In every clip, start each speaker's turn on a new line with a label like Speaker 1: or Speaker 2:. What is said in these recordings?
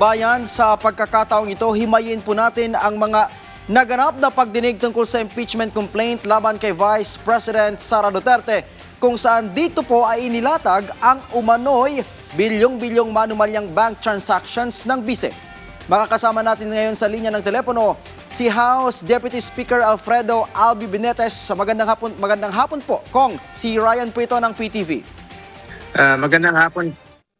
Speaker 1: bayan, sa pagkakataong ito, himayin po natin ang mga naganap na pagdinig tungkol sa impeachment complaint laban kay Vice President Sara Duterte, kung saan dito po ay inilatag ang umano'y bilyong-bilyong manumalyang bank transactions ng bise. Makakasama natin ngayon sa linya ng telepono si House Deputy Speaker Alfredo Albi Benitez. Magandang hapon po, Kong. Si Ryan po ito ng PTV.
Speaker 2: Magandang hapon,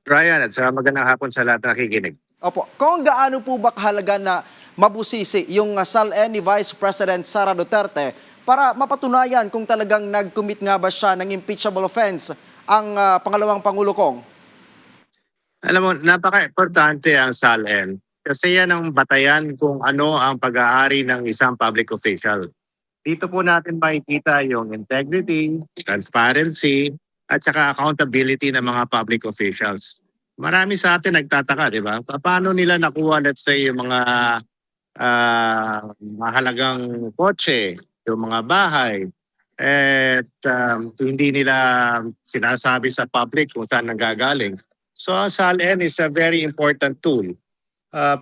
Speaker 2: Ryan, at magandang hapon sa lahat na nakikinig.
Speaker 1: Opo. Kung gaano po ba kahalaga na mabusisi yung SALN ni Vice President Sara Duterte para mapatunayan kung talagang nag-commit nga ba siya ng impeachable offense ang pangalawang Pangulo, Kong?
Speaker 2: Alam mo, napaka-importante ang SALN kasi yan ang batayan kung ano ang pag-aari ng isang public official. Dito po natin makikita yung integrity, transparency, at saka accountability ng mga public officials. Marami sa atin nagtataka, di ba? Paano nila nakuha, let's say, yung mga mahalagang kotse, yung mga bahay, at hindi nila sinasabi sa public kung saan nanggagaling. So, SALN is a very important tool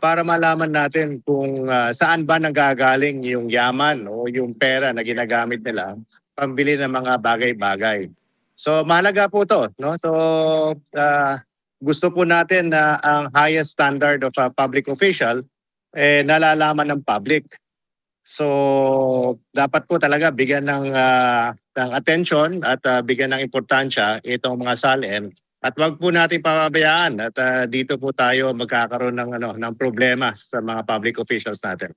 Speaker 2: para malaman natin kung saan ba nanggagaling yung yaman o yung pera na ginagamit nila pambili ng mga bagay-bagay. So, mahalaga po to, no? So, gusto po natin na ang highest standard of a public official nalalaman ng public. So, dapat po talaga bigyan ng attention at bigyan ng importansya itong mga SALN. At wag po natin pababayaan at dito po tayo magkakaroon ng problema sa mga public officials natin.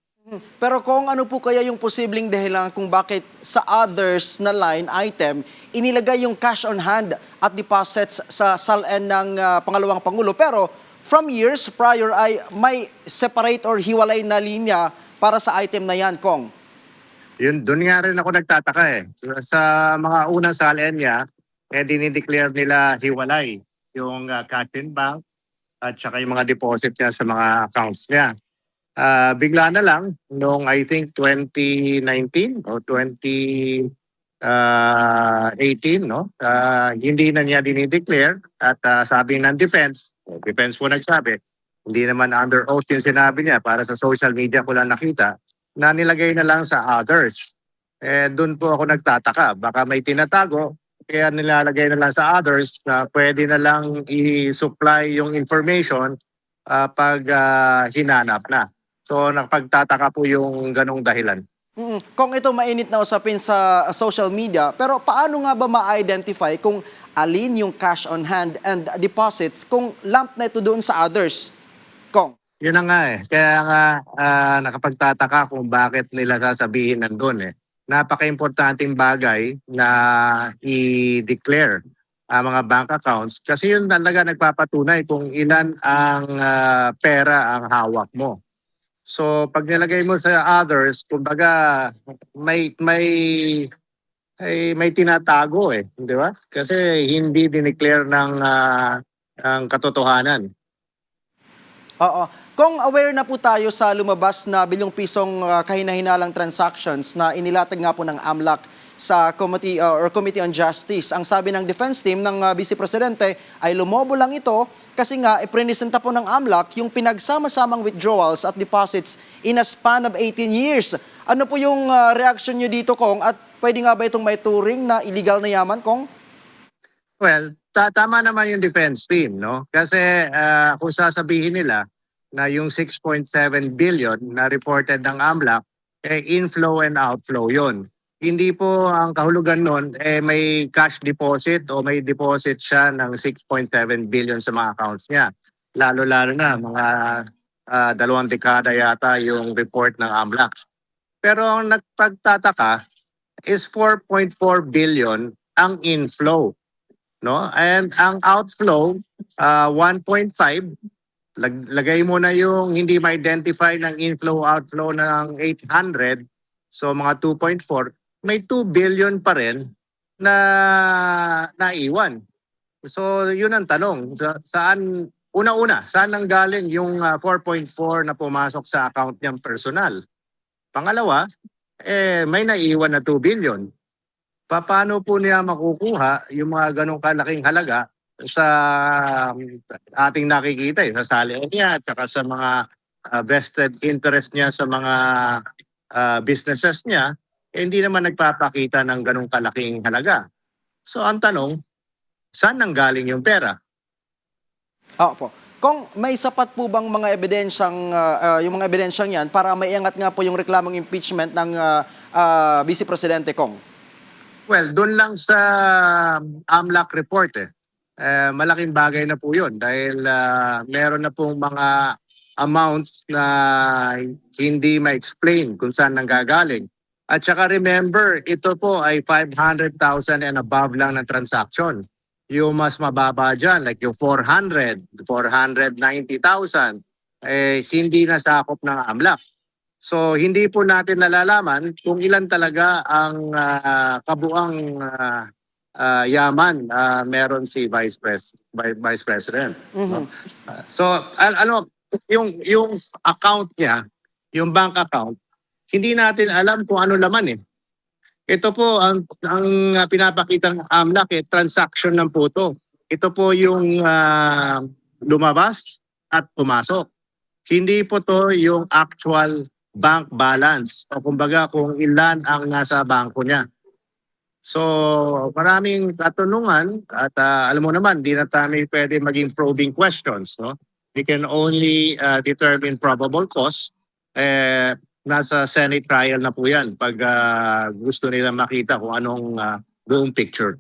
Speaker 1: Pero kung ano po kaya yung posibleng dahilan kung bakit sa others na line item, inilagay yung cash on hand at deposits sa SALN ng pangalawang Pangulo. Pero from years prior ay may separate or hiwalay na linya para sa item na yan, Kong.
Speaker 2: Doon nga rin ako nagtataka eh. Sa mga unang SALN niya, dinideclare nila hiwalay yung cash in bank at saka yung mga deposit niya sa mga accounts niya. Bigla na lang noong I think 2019 o 2018 no, hindi na niya dinideclare at sabi ng defense po nagsabi, hindi naman under oath yung sinabi niya, para sa social media ko lang nakita na nilagay na lang sa others. Doon po ako nagtataka, baka may tinatago kaya nilalagay na lang sa others na pwede na lang i-supply yung information pag hinanap na. So, nakapagtataka po yung ganong dahilan.
Speaker 1: Kung ito mainit na usapin sa social media, pero paano nga ba ma-identify kung alin yung cash on hand and deposits kung lump na ito doon sa others? Kong?
Speaker 2: Yun na nga eh. Kaya nga nakapagtataka kung bakit nila sasabihin nandun eh. Napaka-importanting bagay na i-declare ang mga bank accounts kasi yun talaga nagpapatunay kung ilan ang pera ang hawak mo. So pag nilagay mo sa others, kumbaga may tinatago eh, di ba? Kasi hindi dineclare ng katotohanan.
Speaker 1: Oo. Kung aware na po tayo sa lumabas na bilyong pisong kahina-hinalang transactions na inilatag nga po ng AMLAC sa Committee on Justice, ang sabi ng defense team ng Vice Presidente ay lumobo lang ito kasi nga ipresenta po ng AMLAC yung pinagsama-samang withdrawals at deposits in a span of 18 years. Ano po yung reaction nyo dito, Kong? At pwede nga ba itong may turing na illegal na yaman, Kong?
Speaker 2: Well, tama naman yung defense team, no? Kasi kung sasabihin nila na yung 6.7 billion na reported ng AMLAC, inflow and outflow yon. Hindi po ang kahulugan nun, may cash deposit o may deposit siya ng 6.7 billion sa mga accounts niya. Lalo-lalo na, mga 2 dekada yata yung report ng AMLAC. Pero ang nagpagtataka is 4.4 billion ang inflow. No? And ang outflow, 1.5. Lagay mo na yung hindi ma-identify ng inflow-outflow ng 800, so mga 2.4, may 2 billion pa rin na naiwan. So yun ang tanong, saan nanggaling yung 4.4 na pumasok sa account niyang personal? Pangalawa, may naiwan na 2 billion. Paano po niya makukuha yung mga ganong kalaking halaga sa ating nakikita sa salary niya at saka sa mga vested interest niya sa mga businesses niya, hindi naman nagpapakita ng ganong kalaking halaga. So ang tanong, saan nanggaling yung pera?
Speaker 1: Opo. Kung may sapat po bang mga ebidensyang, yung mga ebidensyang yan para maiangat nga po yung reklamong impeachment ng Vice Presidente Kong?
Speaker 2: Well, doon lang sa AMLAC report malaking bagay na po yun dahil meron na pong mga amounts na hindi ma-explain kung saan nanggagaling. At saka remember, ito po ay 500,000 and above lang ng transaction. Yung mas mababa dyan, like yung 400, 490,000, hindi nasakop ng AMLAC. So hindi po natin nalalaman kung ilan talaga ang kabuang yaman meron si Vice President. No? So ano yung account niya, yung bank account, hindi natin alam kung ano laman eh. Ito po ang pinapakita ng AMLAC transaction ng puto. Ito po yung lumabas at pumasok. Hindi po to yung actual bank balance o kumbaga kung ilan ang nasa bangko niya. So maraming katanungan at alam mo naman, di na tayo pwede maging probing questions. No? We can only determine probable cause. Nasa Senate trial na po yan pag gusto nila makita kung anong buong picture.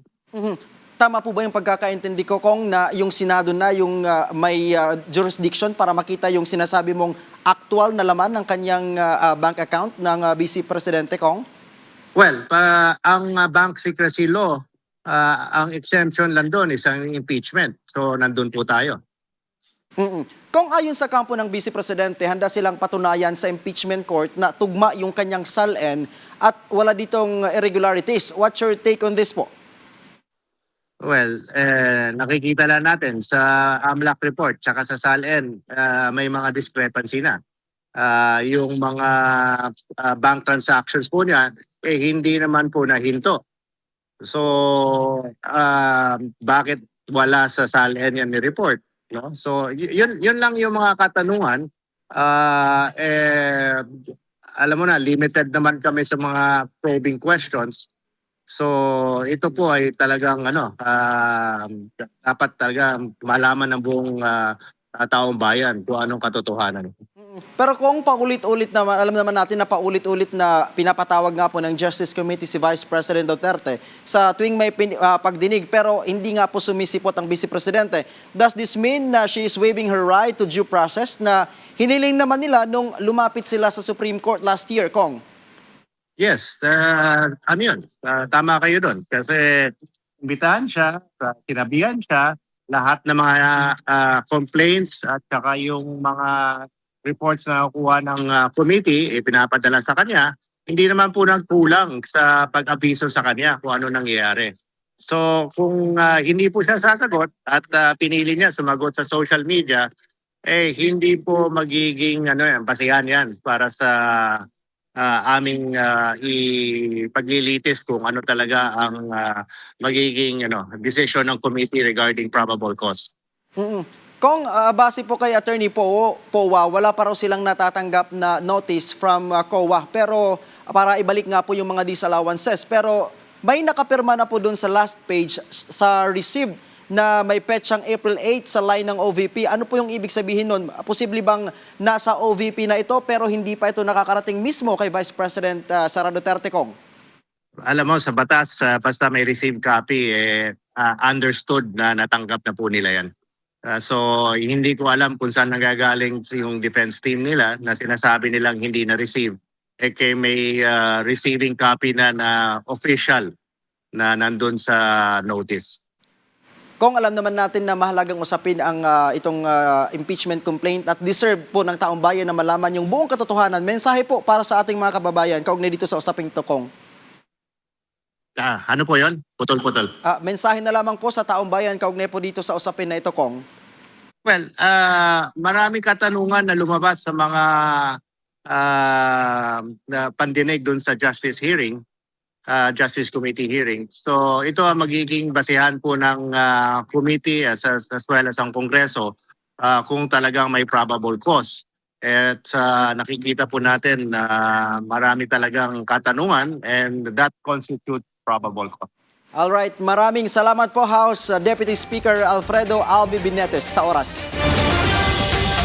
Speaker 1: Tama po ba yung pagkakaintindi ko, Kong, na yung Senado na yung may jurisdiction para makita yung sinasabi mong actual na laman ng kanyang bank account ng Vice Presidente, Kong?
Speaker 2: Well, ang bank secrecy law, ang exemption lang doon is ang impeachment. So nandun po tayo.
Speaker 1: Kung ayon sa kampo ng Vice Presidente, handa silang patunayan sa impeachment court na tugma yung kanyang SALN at wala ditong irregularities. What's your take on this po?
Speaker 2: Well, nakikita lang natin sa AMLAC report tsaka sa SALN, may mga discrepancy na. Yung mga bank transactions po niya, hindi naman po nahinto. So, bakit wala sa SALN yan ni report? No? So, yun lang yung mga katanungan. Alam mo na, limited naman kami sa mga probing questions. So, ito po ay talagang dapat talaga malaman ng buong taong bayan kung anong katotohanan.
Speaker 1: Pero kung paulit-ulit naman, alam naman natin na paulit-ulit na pinapatawag nga po ng Justice Committee si Vice President Duterte sa tuwing may pagdinig pero hindi nga po sumisipot ang Vice Presidente. Does this mean na she is waiving her right to due process na hiniling naman nila nung lumapit sila sa Supreme Court last year, Kong?
Speaker 2: Yes, yun. Tama kayo doon. Kasi imbitahan siya, sinabihan siya, lahat ng mga complaints at saka yung mga reports na nakuha ng committee, pinapadala sa kanya, hindi naman po nagkulang sa pag-abiso sa kanya kung ano nangyayari. So kung hindi po siya sasagot at pinili niya sumagot sa social media, hindi po magiging basihan yan para sa aming ipaglilitis kung ano talaga ang magiging decision ng committee regarding probable cause.
Speaker 1: Kung base po kay Attorney Powa, wala pa raw silang natatanggap na notice from COA pero para ibalik nga po yung mga disallowances. Pero may nakapirma na po doon sa last page sa received na may petsang April 8 sa line ng OVP. Ano po yung ibig sabihin nun? Posible bang nasa OVP na ito pero hindi pa ito nakakarating mismo kay Vice President Sara Duterte, Kong?
Speaker 2: Alam mo, sa batas, basta may received copy, understood na natanggap na po nila yan. So hindi ko alam kung saan nanggagaling yung defense team nila na sinasabi nilang hindi na-receive. Kaya may receiving copy na official na nandun sa notice.
Speaker 1: Kung alam naman natin na mahalagang usapin ang itong impeachment complaint at deserve po ng taong bayan na malaman yung buong katotohanan, mensahe po para sa ating mga kababayan kaugnay dito sa usaping to, Kong.
Speaker 2: Ano po yon? Putol-putol.
Speaker 1: Mensahe na lamang po sa taong bayan kaugnay po dito sa usapin na ito, Kong.
Speaker 2: Well, maraming katanungan na lumabas sa mga pandinig doon sa justice hearing. Justice Committee hearing. So ito ang magiging basehan po ng committee as well as ang Kongreso kung talagang may probable cause. At nakikita po natin na marami talagang katanungan and that constitutes probable cause.
Speaker 1: Alright, maraming salamat po House Deputy Speaker Alfredo Albi Binetes sa oras.